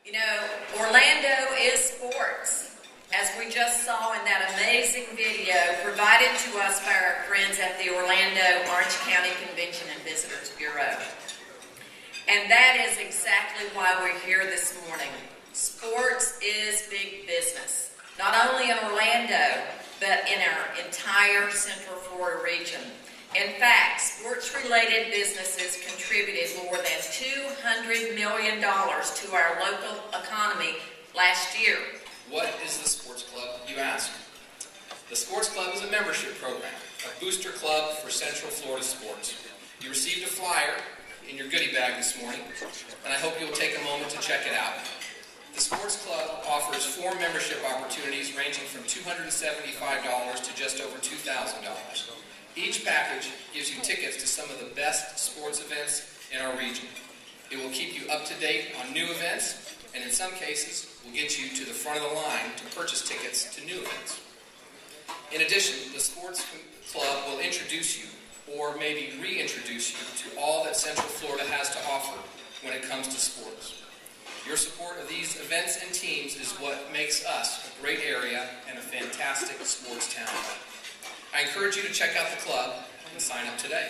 You know, Orlando is sports, as we just saw in that amazing video provided to us by our friends at the Orlando Orange County Convention and Visitors Bureau. And that is exactly why we're here this morning. Sports is big business, not only in Orlando, but in our entire Central Florida region. In fact, sports-related businesses contributed more than $200 million to our local economy last year. What is the Sports Club, you ask? The Sports Club is a membership program, a booster club for Central Florida sports. You received a flyer in your goodie bag this morning, and I hope you'll take a moment to check it out. The Sports Club offers 4 membership opportunities ranging from $275 to just over $2,000. Each package gives you tickets to some of the best sports events in our region. It will keep you up to date on new events, and in some cases, will get you to the front of the line to purchase tickets to new events. In addition, the Sports Club will introduce you, or maybe reintroduce you, to all that Central Florida has to offer when it comes to sports. Your support of these events and teams is what makes us a great area and a fantastic sports town. I encourage you to check out the club and sign up today.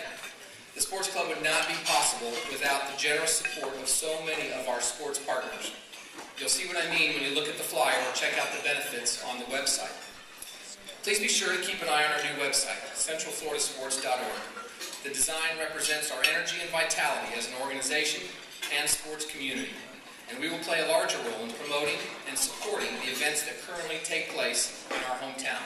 The Sports Club would not be possible without the generous support of so many of our sports partners. You'll see what I mean when you look at the flyer or check out the benefits on the website. Please be sure to keep an eye on our new website, centralfloridasports.org. The design represents our energy and vitality as an organization and sports community, and we will play a larger role in promoting and supporting the events that currently take place in our hometown.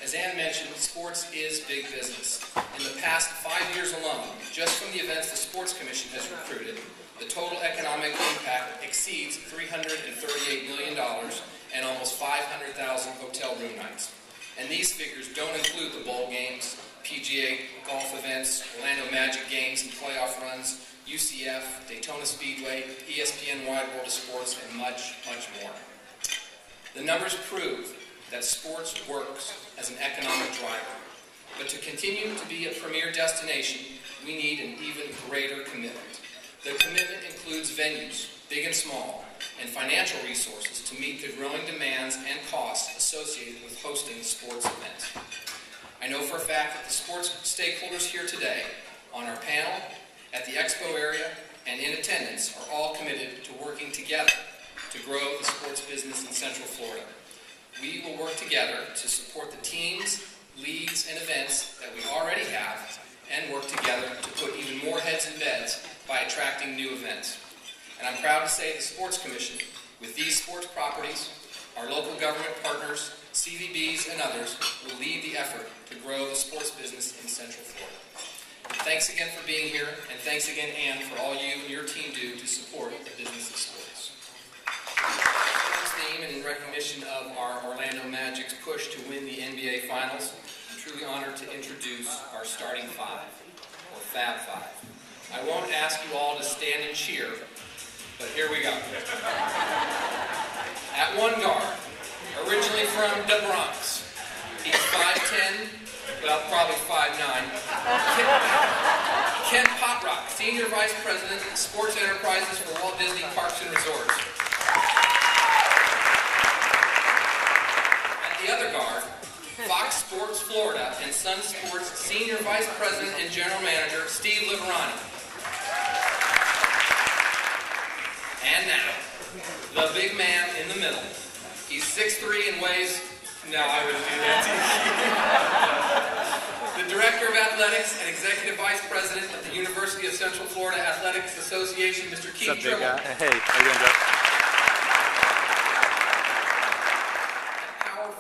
As Ann mentioned, sports is big business. In the past 5 years alone, just from the events the Sports Commission has recruited, the total economic impact exceeds $338 million and almost 500,000 hotel room nights. And these figures don't include the bowl games, PGA golf events, Orlando Magic games and playoff runs, UCF, Daytona Speedway, ESPN Wide World of Sports, and much, much more. The numbers prove that sports works as an economic driver. But to continue to be a premier destination, we need an even greater commitment. The commitment includes venues, big and small, and financial resources to meet the growing demands and costs associated with hosting sports events. I know for a fact that the sports stakeholders here today, on our panel, at the expo area, and in attendance, are all committed to working together to grow the sports business in Central Florida. We will work together to support the teams, leagues, and events that we already have, and work together to put even more heads in beds by attracting new events. And I'm proud to say the Sports Commission, with these sports properties, our local government partners, CVBs, and others, will lead the effort to grow the sports business in Central Florida. Thanks again for being here, and thanks again, Ann, for all you and your team do to support the business of sports. Theme, and in recognition of our Orlando Magic's push to win the NBA Finals, I'm truly honored to introduce our starting 5, or Fab 5. I won't ask you all to stand and cheer, but here we go. At one guard, originally from the Bronx, he's 5'10", well, probably 5'9". Ken Potrock, Senior Vice President of Sports Enterprises for Walt Disney Parks and Resorts. The other guard, Fox Sports Florida and Sun Sports Senior Vice President and General Manager, Steve Liverani. And now, the big man in the middle. He's 6'3" and weighs... No, I wouldn't do that. The Director of Athletics and Executive Vice President of the University of Central Florida Athletics Association, Mr. Keith Tribble. What's up, big guy? Hey, how you doing, Joe?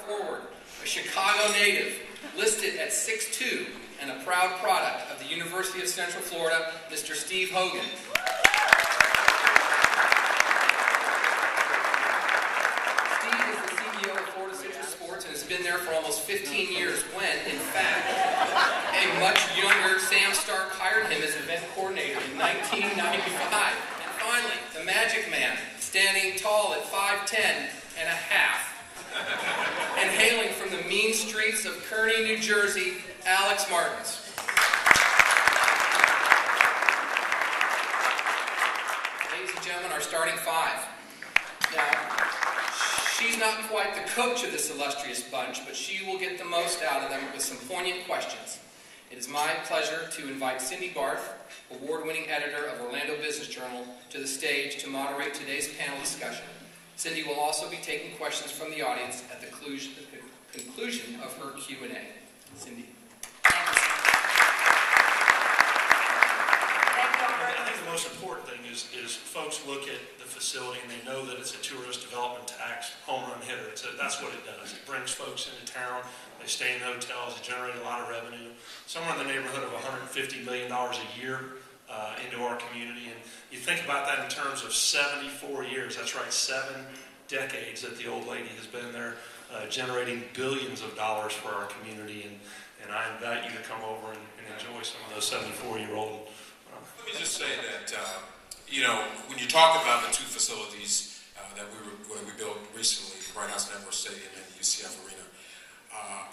Forward, a Chicago native, listed at 6'2", and a proud product of the University of Central Florida, Mr. Steve Hogan. Steve is the CEO of Florida Citrus Sports and has been there for almost 15 years when, in fact, a much younger Sam Stark hired him as event coordinator in 1995. And finally, the Magic Man, standing tall at 5'10" and a half. And hailing from the mean streets of Kearney, New Jersey, Alex Martins. Ladies and gentlemen, our starting 5. Now, she's not quite the coach of this illustrious bunch, but she will get the most out of them with some poignant questions. It is my pleasure to invite Cindy Barth, award-winning editor of Orlando Business Journal, to the stage to moderate today's panel discussion. Cindy will also be taking questions from the audience at the conclusion of her Q&A. Cindy. Thank you, Cindy. Thank you, I Albert. think the most important thing is folks look at the facility and they know that it's a tourist development tax home run hitter. That's what it does. It brings folks into town. They stay in hotels. They generate a lot of revenue, somewhere in the neighborhood of $150 million a year into our community. And you think about that in terms of 74 years. That's right, 7 decades that the old lady has been there, generating billions of dollars for our community. And I invite you to come over and enjoy some of those 74-year-old. Let me just say that, when you talk about the 2 facilities that we built recently, the Bright House and Emperor Stadium and the UCF Arena,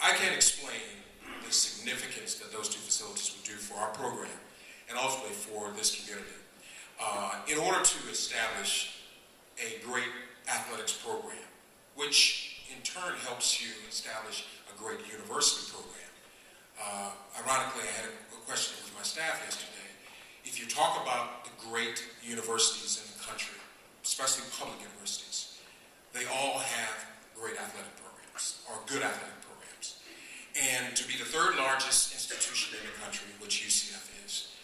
I can't explain the significance that those 2 facilities would do for our program and ultimately for this community. In order to establish a great athletics program, which in turn helps you establish a great university program. Ironically, I had a question with my staff yesterday. If you talk about the great universities in the country, especially public universities, they all have great athletic programs, or good athletic programs. And to be the 3rd largest institution in the country, which UCF is,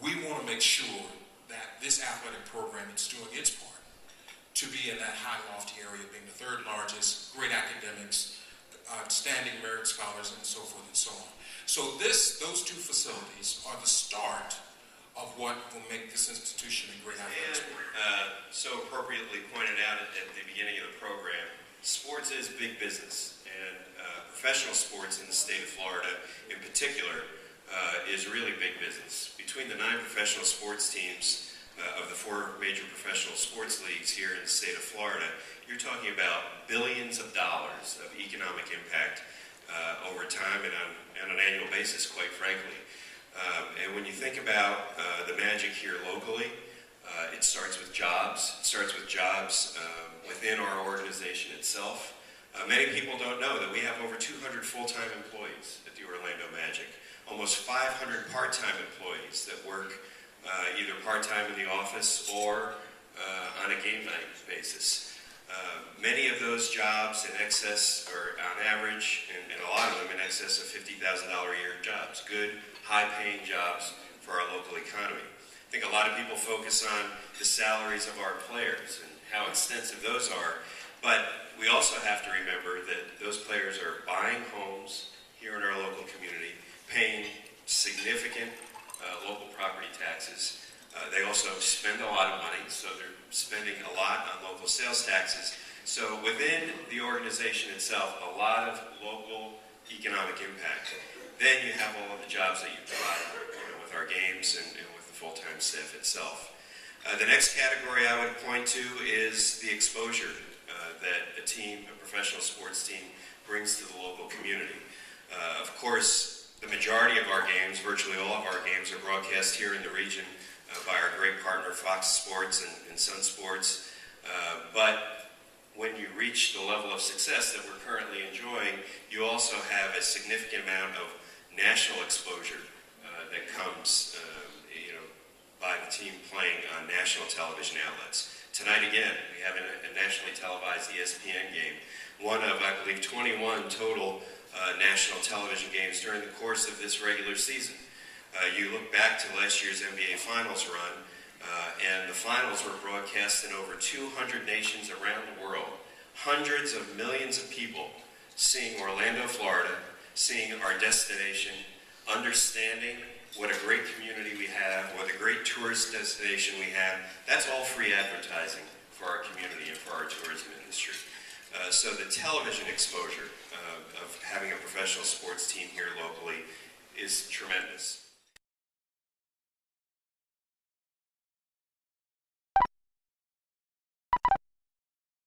we want to make sure that this athletic program is doing its part to be in that high, lofty area, being the 3rd largest, great academics, standing merit scholars, and so forth and so on. So those 2 facilities are the start of what will make this institution a great athletics program. So appropriately pointed out at the beginning of the program, sports is big business, and professional sports in the state of Florida in particular is really big business. Between the 9 professional sports teams of the 4 major professional sports leagues here in the state of Florida, you're talking about billions of dollars of economic impact over time and on an annual basis, quite frankly. And when you think about the magic here locally, it starts with jobs. It starts with jobs within our organization itself. Many people don't know that we have over 200 full-time employees at the Orlando Magic, almost 500 part-time employees that work either part-time in the office or on a game night basis. Many of those jobs in excess, or on average, and a lot of them in excess of $50,000 a year jobs. Good, high-paying jobs for our local economy. I think a lot of people focus on the salaries of our players and how extensive those are, but we also have to remember that those players are buying homes here in our local community, paying significant local property taxes. They also spend a lot of money, so they're spending a lot on local sales taxes. So within the organization itself, a lot of local economic impact. Then you have all of the jobs that you provide with our games and with the full-time staff itself. The next category I would point to is the exposure that a professional sports team, brings to the local community. Of course, the majority of our games, virtually all of our games, are broadcast here in the region by our great partner Fox Sports and Sun Sports. But when you reach the level of success that we're currently enjoying, you also have a significant amount of national exposure that comes by the team playing on national television outlets. Tonight again, we have a nationally televised ESPN game, one of, I believe, 21 total national television games during the course of this regular season. You look back to last year's NBA Finals run, and the finals were broadcast in over 200 nations around the world. Hundreds of millions of people seeing Orlando, Florida, seeing our destination, understanding what a great community we have, what a great tourist destination we have. That's all free advertising for our community and for our tourism industry. So the television exposure of having a professional sports team here locally is tremendous.